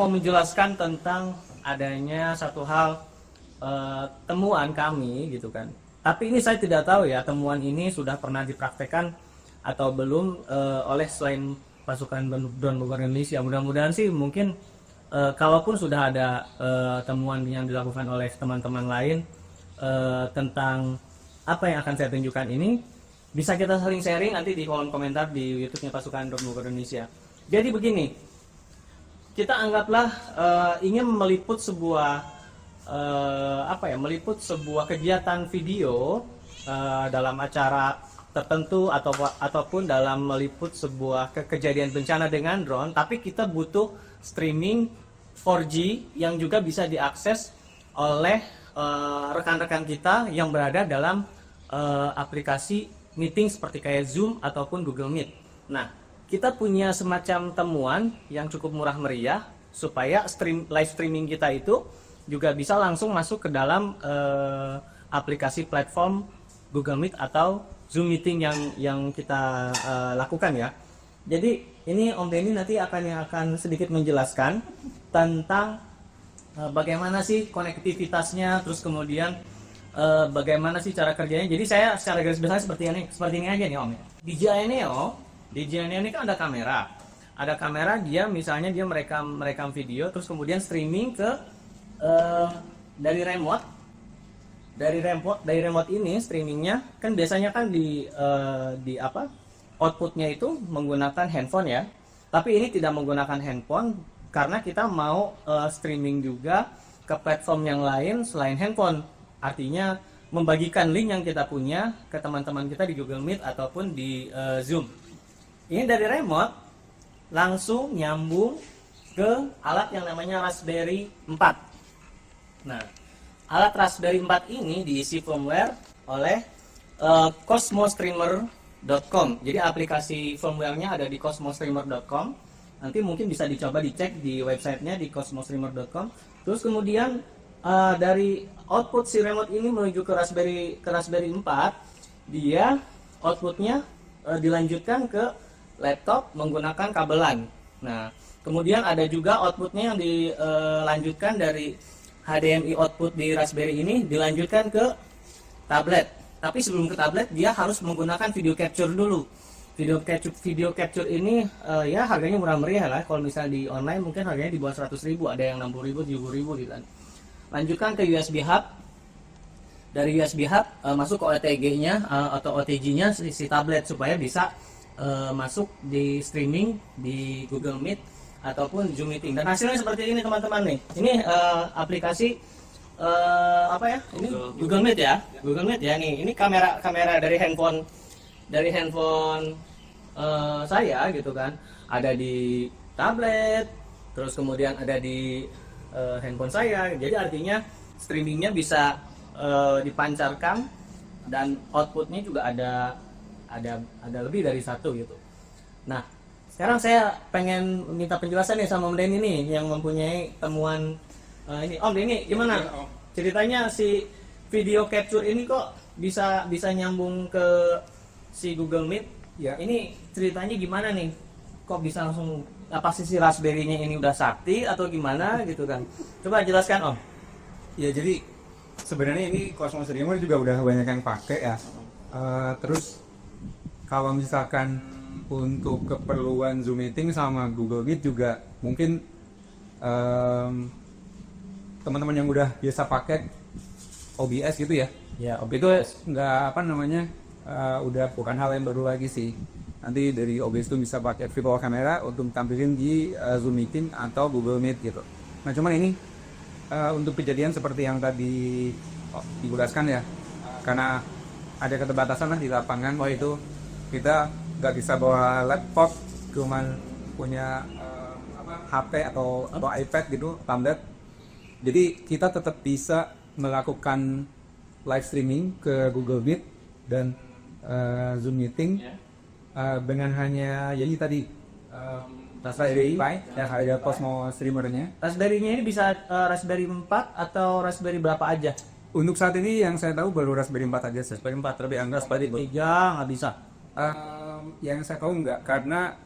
mau menjelaskan tentang adanya satu hal temuan kami gitu kan. Tapi ini saya tidak tahu ya, temuan ini sudah pernah dipraktekkan atau belum oleh selain pasukan Drone Bogor Indonesia. Mudah-mudahan sih mungkin kalaupun sudah ada temuan yang dilakukan oleh teman-teman lain tentang apa yang akan saya tunjukkan ini, bisa kita saling sharing nanti di kolom komentar di YouTube-nya pasukan Drone Bogor Indonesia. Jadi begini, kita anggaplah ingin meliput sebuah meliput sebuah kegiatan video dalam acara tertentu ataupun dalam meliput sebuah kejadian bencana dengan drone, tapi kita butuh streaming 4G yang juga bisa diakses oleh rekan-rekan kita yang berada dalam aplikasi meeting seperti kayak Zoom ataupun Google Meet. Nah, kita punya semacam temuan yang cukup murah meriah supaya live streaming kita itu juga bisa langsung masuk ke dalam aplikasi platform Google Meet atau Zoom Meeting yang kita lakukan ya. Jadi ini Om Denny nanti akan sedikit menjelaskan tentang bagaimana sih konektivitasnya, terus kemudian bagaimana sih cara kerjanya. Jadi saya secara garis besar seperti ini aja nih Om ya. DJI Neo ini kan ada kamera, dia misalnya dia merekam video, terus kemudian streaming ke dari remote ini streamingnya kan biasanya kan di outputnya itu menggunakan handphone ya, tapi ini tidak menggunakan handphone karena kita mau streaming juga ke platform yang lain selain handphone, artinya membagikan link yang kita punya ke teman-teman kita di Google Meet ataupun di Zoom. Ini dari remote langsung nyambung ke alat yang namanya Raspberry 4. Nah, alat Raspberry 4 ini diisi firmware oleh cosmostreamer.com. Jadi aplikasi firmware-nya ada di cosmostreamer.com. Nanti mungkin bisa dicoba dicek di websitenya di cosmostreamer.com. Terus kemudian dari output si remote ini menuju ke Raspberry 4, dia outputnya dilanjutkan ke laptop menggunakan kabelan. Nah, kemudian ada juga outputnya yang dilanjutkan dari HDMI output di Raspberry ini dilanjutkan ke tablet. Tapi sebelum ke tablet dia harus menggunakan video capture dulu. Video capture ini ya harganya murah meriah lah. Kalau misalnya di online mungkin harganya di bawah 100.000, ada yang 60.000, 70.000 gitu kan. Lanjutkan ke USB hub. Dari USB hub masuk ke OTG-nya atau OTG-nya si tablet supaya bisa masuk di streaming di Google Meet ataupun Zoom Meeting. Dan hasilnya seperti ini teman-teman nih. Ini aplikasi Ini Google Meet ya. Google Meet ya nih. Ini kamera dari handphone saya gitu kan. Ada di tablet, terus kemudian ada di handphone saya. Jadi artinya streamingnya bisa dipancarkan dan outputnya juga ada lebih dari satu gitu. Nah, sekarang saya pengen minta penjelasan nih sama Om Denny nih yang mempunyai temuan ini. Om Denny, gimana ceritanya si video capture ini kok bisa nyambung ke si Google Meet? Ya. Ini ceritanya gimana nih? Kok bisa langsung, apa sih si Raspberry-nya ini udah sakti atau gimana gitu kan? Coba jelaskan Om. Ya, jadi sebenarnya ini Cosmos Streamer juga udah banyak yang pakai ya. Terus kalau misalkan untuk keperluan Zoom Meeting sama Google Meet juga mungkin teman-teman yang udah biasa pakai OBS gitu ya. Ya, OBS itu nggak udah bukan hal yang baru lagi sih. Nanti dari OBS itu bisa pakai virtual camera untuk tampilin di Zoom Meeting atau Google Meet gitu. Nah, cuman ini untuk kejadian seperti yang tadi dijelaskan ya, karena ada keterbatasan lah di lapangan, itu kita nggak bisa bawa laptop, cuman punya HP atau iPad gitu, tablet. Jadi kita tetap bisa melakukan live streaming ke Google Meet dan Zoom Meeting dengan hanya jadi tadi Raspberry Pi yang ada Cosmos Streamer-nya. Raspberry-nya ini bisa Raspberry 4 atau Raspberry berapa aja? Untuk saat ini yang saya tahu baru Raspberry 4 aja. Raspberry 4 terlebih angka Raspberry 3 nggak bisa. Yang saya tahu enggak, karena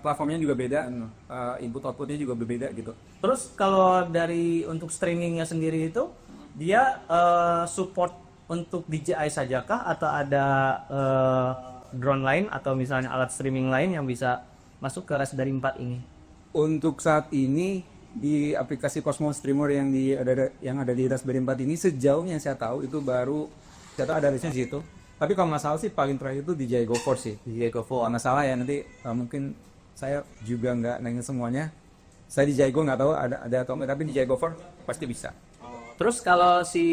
platformnya juga beda, input outputnya juga berbeda gitu. Terus kalau dari untuk streamingnya sendiri itu dia support untuk DJI sajakah atau ada drone lain atau misalnya alat streaming lain yang bisa masuk ke Raspberry 4 ini? Untuk saat ini di aplikasi Cosmos Streamer yang ada di Raspberry 4 ini, sejauh yang saya tahu itu baru saya tahu ada lisensi itu. Tapi kalau nggak salah sih paling terakhir itu DJI Go 4 sih. DJI Go 4. Kalau nggak salah ya, nanti mungkin saya juga nggak nanya semuanya. Saya DJI Go nggak tahu ada atau nggak, tapi DJI Go 4 pasti bisa. Terus kalau si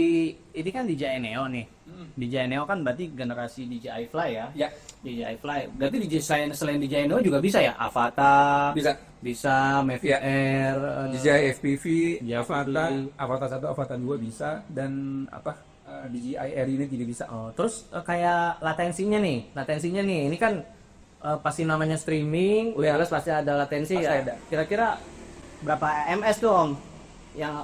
ini kan DJI Neo nih. DJI Neo kan berarti generasi DJI Fly ya? Ya. DJI Fly. Berarti selain DJI Neo juga bisa ya? Avatar. Bisa Mavic Ya. Air, DJI FPV, FPV. Avatar 1, Avatar 2 bisa, dan DJI Air ini tidak bisa. Terus kayak latensinya nih, ini kan pasti namanya streaming, wireless pasti ada latensi Pasti ya. ada. Kira-kira berapa ms tuh Om?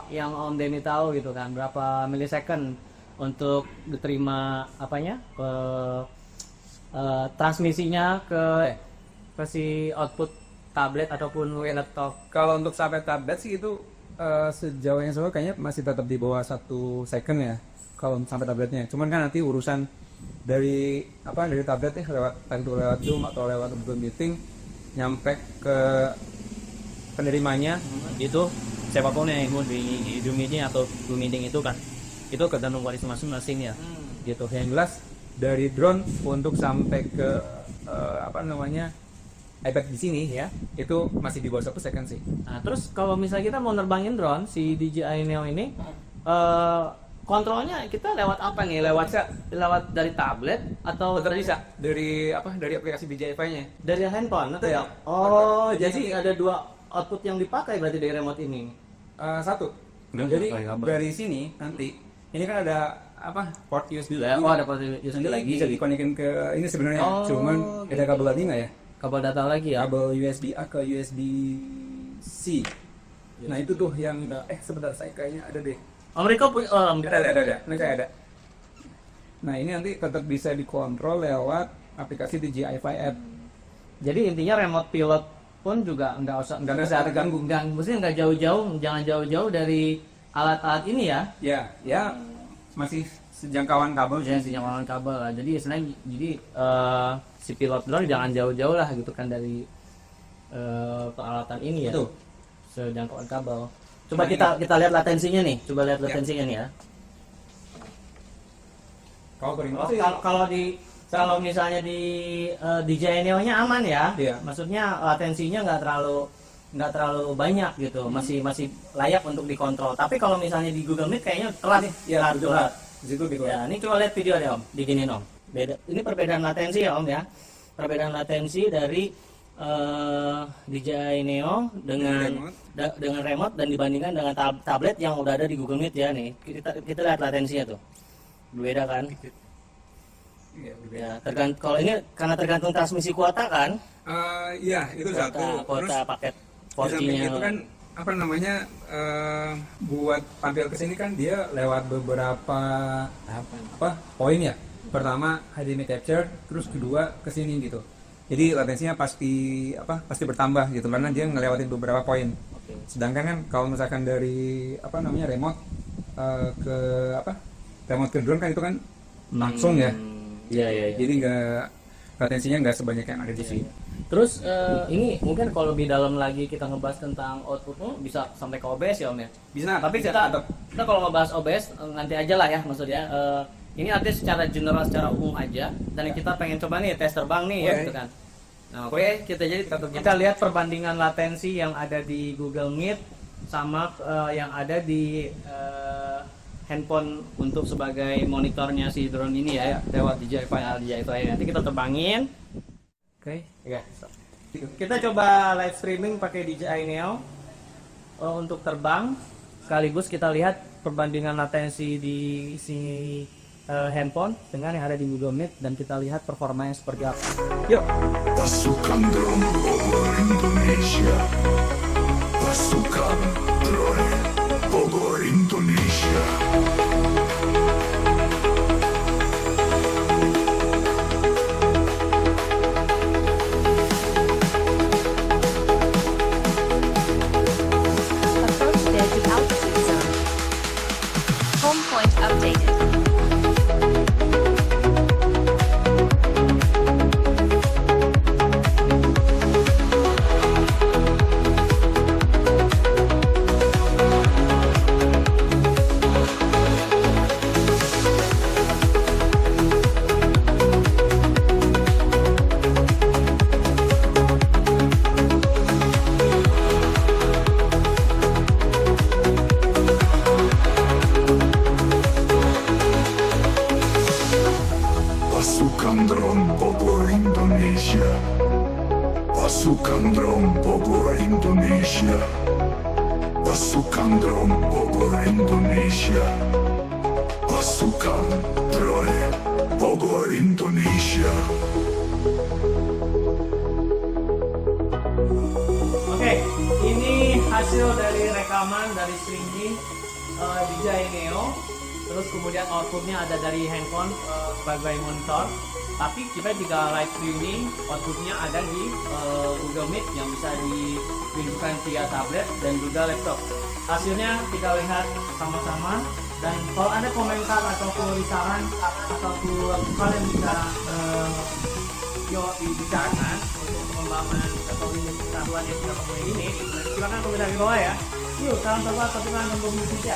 Yang Om Denny tahu gitu kan, berapa milisecond untuk diterima transmisinya ke si output tablet ataupun laptop. Kalau untuk sampai tablet sih itu sejauh yang saya tahu kayaknya masih tetap di bawah 1 second ya. Kalau sampai tabletnya, cuman kan nanti urusan dari tablet lewat Zoom atau lewat Google Meeting nyampe ke penerimanya Itu siapapun yang ikut di Zoom meeting atau Google meeting itu kan, itu tergantung kualitas masing-masing ya. Gitu. yang jelas dari drone untuk sampai ke iPad di sini ya, itu masih di bawah 1 second sih. Nah, terus kalau misalnya kita mau nerbangin drone si DJI Neo ini, kontrolnya kita lewat apa nih? Lewat dari tablet atau Tetap bisa dari aplikasi DJI Fi-nya. dari handphone atau ya? Ya. Oh, jadi ada 2 output yang dipakai berarti dari remote ini. Satu. Udah, Jadi pakai kabel. dari sini nanti ini kan ada port USB. Oh, ada port USB Nanti lagi bisa dikonekin ke ini sebenarnya, Oh, cuman ada kabel lagi nggak ya? kabel data lagi ya? Kabel USB A ke USB C. Nah itu tuh yang sebentar, saya kayaknya ada deh. Mereka punya Ada. Ini kayak ada. Nah ini nanti tetap bisa dikontrol lewat aplikasi DJI Fi App. Jadi intinya remote pilot pun juga nggak usah terganggu, mesti nggak jauh-jauh, jangan jauh-jauh dari alat-alat ini ya. Ya masih sejangkauan kabel. Jangan sinyal kabel lah. Jadi istilahnya si pilot drone jangan jauh-jauh lah gitu kan dari peralatan ini ya. Betul. Sejangkauan kabel. Coba kita lihat latensinya nih. Coba lihat latensinya nih ya. Kalau misalnya di DJI Neo-nya aman ya. Iya. Maksudnya latensinya nggak terlalu banyak gitu. Masih layak untuk dikontrol. Tapi kalau misalnya di Google Meet kayaknya telat nih. Ya, telat. di situ gitu. Ya, ini coba lihat video deh Om. Diginin Om. Ini perbedaan latensi ya Om ya. Perbedaan latensi dari DJI Neo dengan remote dan dibandingkan dengan tablet yang udah ada di Google Meet ya nih. Kita lihat latensinya tuh. Berbeda kan? Ya, kalau ini karena tergantung transmisi kuota kan? Iya, itu satu. Kuota paket Di samping 4G-nya. itu kan buat tampil ke sini kan dia lewat beberapa poin ya. Pertama HDMI capture, terus kedua ke sini gitu. Jadi latensinya pasti bertambah gitu karena dia ngelewatin beberapa poin. Oke. Sedangkan kan kalau misalkan dari remote remote ke drone kan itu kan langsung ya. Iya. Jadi latensinya nggak sebanyak yang ada di sini. Terus ini mungkin kalau lebih dalam lagi kita ngebahas tentang outputnya bisa sampai ke OBS ya Om ya. Bisa. Tapi kita kalau ngebahas OBS nanti aja lah ya maksudnya. Ini nanti secara general, secara umum aja. Dan kita pengen coba nih tes terbang nih ya gitu kan. Nah, oke, kita lihat perbandingan latensi yang ada di Google Meet sama yang ada di handphone untuk sebagai monitornya si drone ini ya lewat DJI Fi. Nanti kita terbangin. Oke, ya. Kita coba live streaming pakai DJI Neo untuk terbang. Sekaligus kita lihat perbandingan latensi di si handphone dengan yang ada di Google Meet dan kita lihat performanya seperti apa. Yuk. Pasukan drone Bogor Indonesia. Pasukan drone Bogor Indonesia. Pasukan Drone Bogor Indonesia. Pasukan Drone Bogor Indonesia. Pasukan Drone Bogor Indonesia. Oke, ini hasil dari rekaman dari streaming DJI Neo. Terus kemudian outputnya ada dari handphone sebagai monitor. Tapi kita juga live streaming, outputnya ada di Google Meet yang bisa ditunjukkan via tablet dan juga laptop. Hasilnya kita lihat sama-sama. Dan kalau ada komentar ataupun saran ataupun hal yang bisa dibicarakan untuk pengembangan atau pengetahuan yang sudah mulai ini, silakan komentar di bawah ya. Yuk, salam satu, satukan untuk musik ya.